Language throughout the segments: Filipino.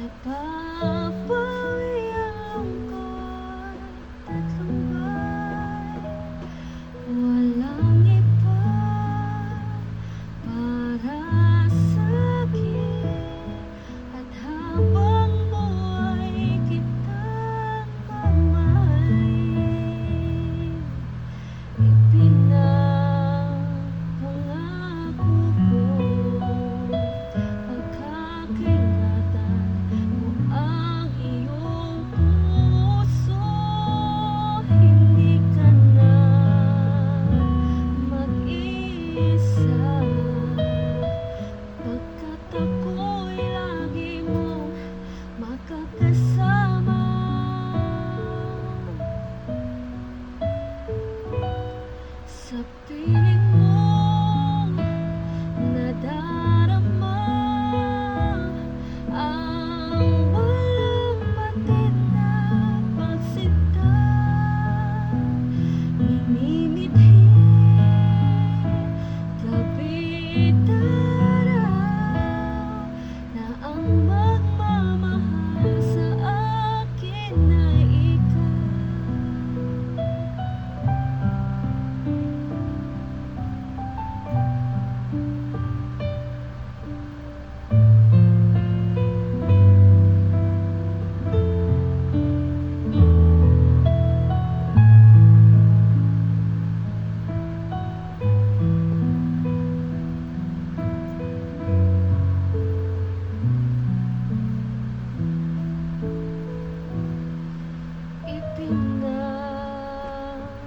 Napapabayaan ko'y tatlong buwan, walang iba para sa'kin. At habang buhay kitang mamahalin, ipinapangako ko pagkakaingatan mo ang iyong puso. Hindi ka na mag-iisa, pagkat ako'y lagi mong makakasama. Sa piling mong nadarama ang walang batid na pagsinta, minimithi gabi't araw na ang magmamahal sa akin ay ikaw.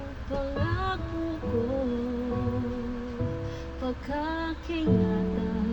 Ipinapangako ko pagkakaingatan